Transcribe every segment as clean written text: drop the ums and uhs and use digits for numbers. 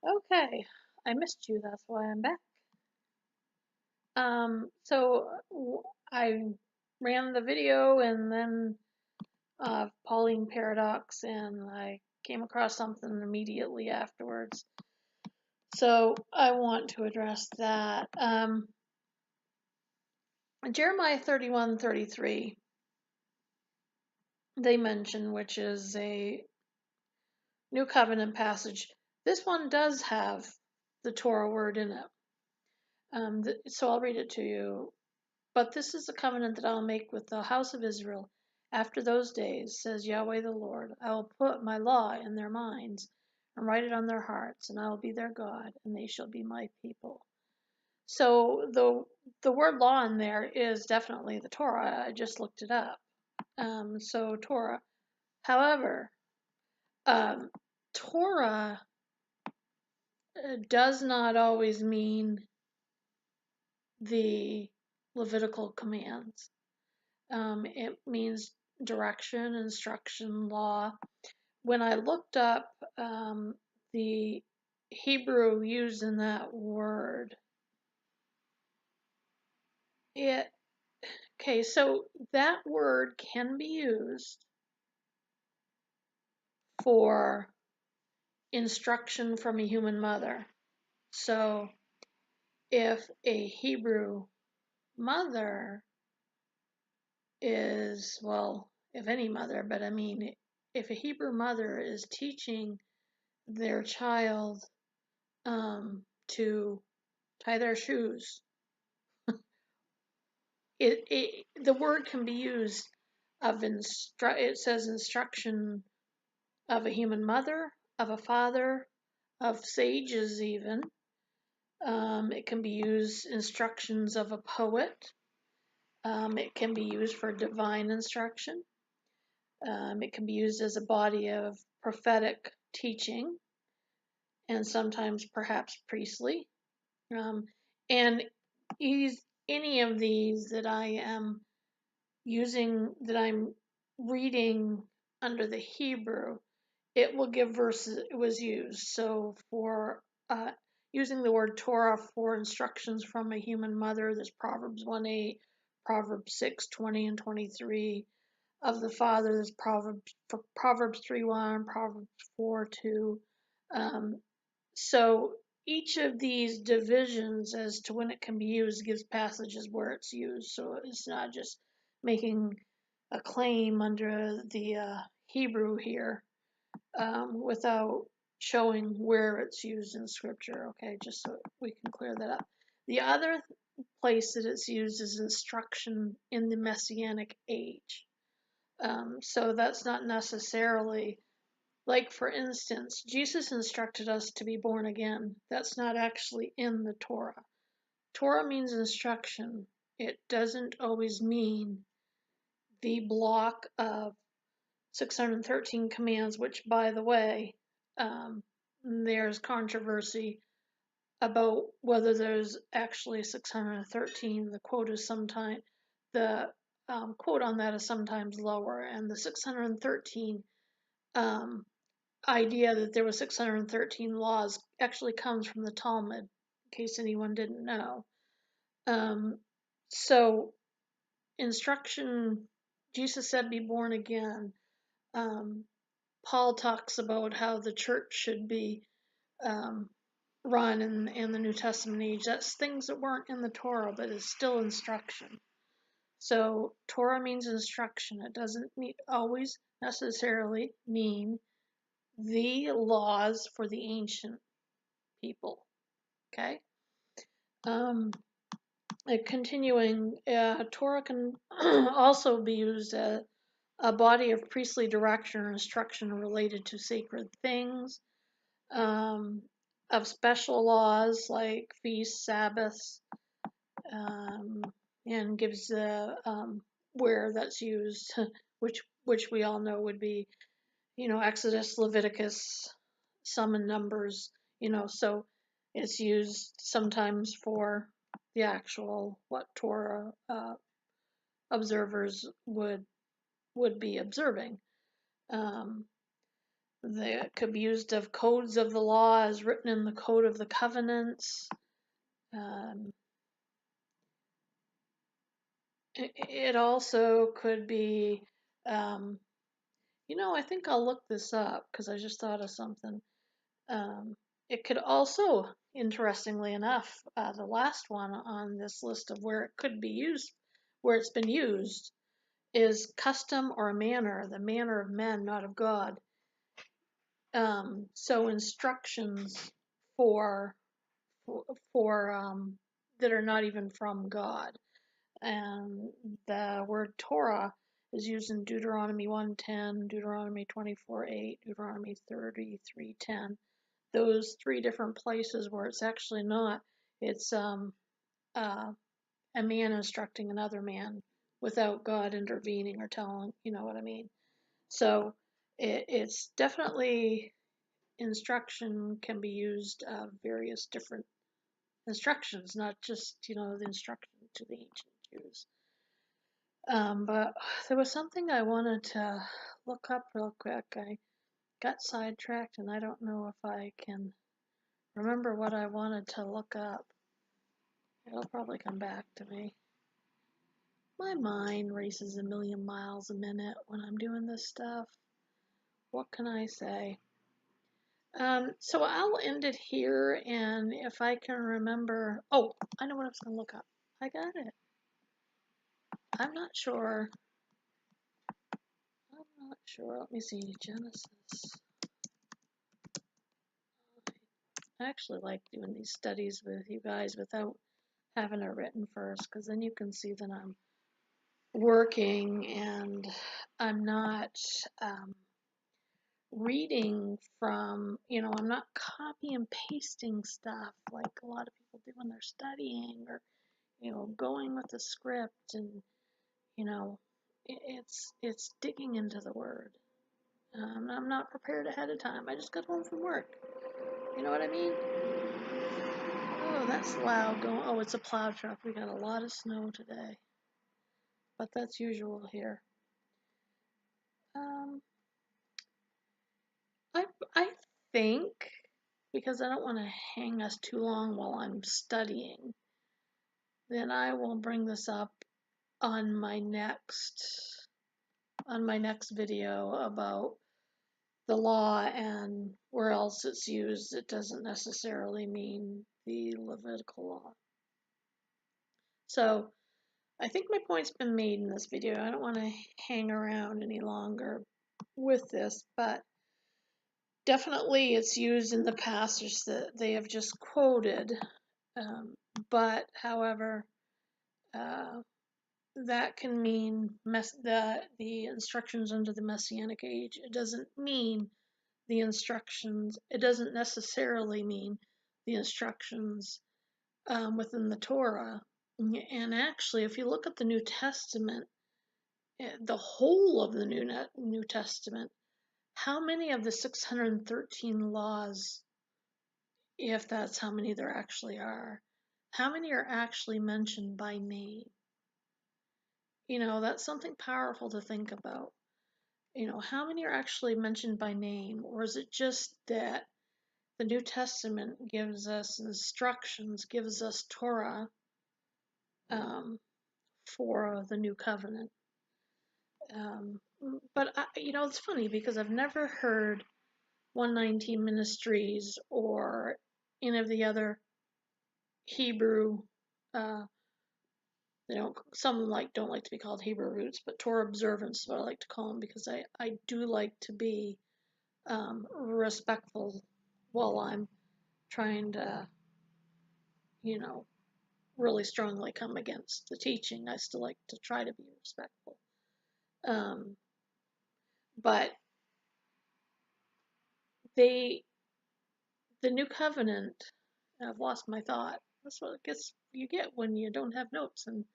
Okay, I missed you. That's why I'm back. So I ran the video and then Pauline paradox, and I came across something immediately afterwards. So I want to address that. Jeremiah 31:33, they mention, which is a New Covenant passage. This one does have the Torah word in it. So I'll read it to you. But this is the covenant that I will make with the house of Israel after those days, says Yahweh the Lord. I will put my law in their minds and write it on their hearts, and I will be their God, and they shall be my people. So the word law in there is definitely the Torah. I just looked it up. So Torah. However, um, Torah does not always mean the Levitical commands. It means direction, instruction, law. When I looked up the Hebrew used in that word, it okay, so that word can be used for instruction from a human mother. So if a Hebrew mother is, well, if any mother, but I mean, if a Hebrew mother is teaching their child to tie their shoes, the word can be used of it says instruction of a human mother, of a father, of sages even. It can be used instructions of a poet. It can be used for divine instruction. It can be used as a body of prophetic teaching and sometimes perhaps priestly. And any of these that I am using, that I'm reading under the Hebrew, it will give verses it was used. So for using the word Torah for instructions from a human mother, there's Proverbs 1:8, Proverbs 6:20 and 23. Of the father, there's Proverbs 3:1, Proverbs 4:2. So each of these divisions as to when it can be used gives passages where it's used. So it's not just making a claim under the Hebrew here without showing where it's used in Scripture. Okay, just so we can clear that up. The other place that it's used is instruction in the Messianic age. So that's not necessarily, like, for instance, Jesus instructed us to be born again. That's not actually in the Torah. Torah means instruction. It doesn't always mean the block of 613 commands, which, by the way, there's controversy about whether there's actually 613. The quote is sometimes, the quote on that is sometimes lower, and the 613 um, idea that there was 613 laws actually comes from the Talmud, in case anyone didn't know. So instruction, Jesus said, be born again. Paul talks about how the church should be run in the New Testament age. That's things that weren't in the Torah, but is still instruction. So Torah means instruction. It doesn't always necessarily mean the laws for the ancient people. Okay. Continuing, Torah can also be used as a body of priestly direction or instruction related to sacred things, of special laws like feasts, Sabbaths, and gives where that's used, which we all know would be, Exodus, Leviticus, some in Numbers, so it's used sometimes for the actual what Torah observers would be observing. Um, It could be used of codes of the law as written in the code of the covenants. Um, it also could be, I think I'll look this up because I just thought of something. It could also, interestingly enough, the last one on this list of where it could be used, where it's been used, is custom or manner, the manner of men, not of God. So instructions for for that are not even from God. And the word Torah is used in Deuteronomy 1:10, Deuteronomy 24:8, Deuteronomy 33:10. Those three different places where it's actually not. It's uh, a man instructing another man without God intervening or telling, you know what I mean? So it's definitely instruction can be used various different instructions, not just, the instruction to the ancient Jews. But there was something I wanted to look up real quick. I got sidetracked and I don't know if I can remember what I wanted to look up. It'll probably come back to me. My mind races a million miles a minute when I'm doing this stuff. What can I say? So I'll end it here, and if I can remember, oh, I know what I was going to look up. I got it. I'm not sure. Let me see. Genesis. I actually like doing these studies with you guys without having it written first, because then you can see that I'm working and I'm not reading from, I'm not copy and pasting stuff like a lot of people do when they're studying, or, going with the script, and, it's digging into the word. I'm not prepared ahead of time. I just got home from work. You know what I mean? Oh, that's loud going. Oh, it's a plow truck. We got a lot of snow today, but that's usual here. Um, I think, because I don't want to hang us too long while I'm studying, then I will bring this up on my next video about the law and where else it's used. It doesn't necessarily mean the Levitical law. So I think my point's been made in this video. I don't want to hang around any longer with this, but definitely it's used in the passage that they have just quoted. But however, uh, that can mean the instructions under the Messianic age. It doesn't mean the instructions. It doesn't necessarily mean the instructions within the Torah. And actually, if you look at the New Testament, the whole of the New Testament, how many of the 613 laws, if that's how many there actually are, how many are actually mentioned by name? That's something powerful to think about. How many are actually mentioned by name? Or is it just that the New Testament gives us instructions, gives us Torah for the new covenant? But it's funny because I've never heard 119 Ministries or any of the other Hebrew. Uh, some don't like to be called Hebrew roots, but Torah observance is what I like to call them, because I do like to be respectful while I'm trying to, really strongly come against the teaching. I still like to try to be respectful. But the new covenant, I've lost my thought. That's what I guess you get when you don't have notes, and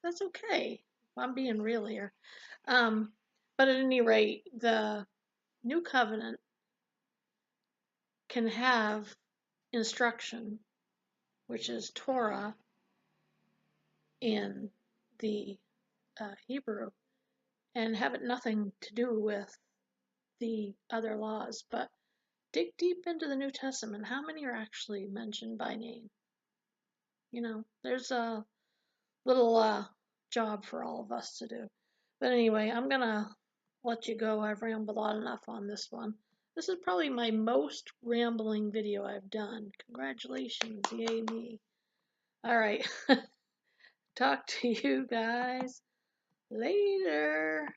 that's okay. I'm being real here. But at any rate, the new covenant can have instruction, which is Torah in the Hebrew, and have it nothing to do with the other laws, but dig deep into the New Testament. How many are actually mentioned by name? There's a little job for all of us to do. But anyway, I'm gonna let you go. I've rambled on enough on this one. This is probably my most rambling video I've done. Congratulations, yay me. All right, talk to you guys later.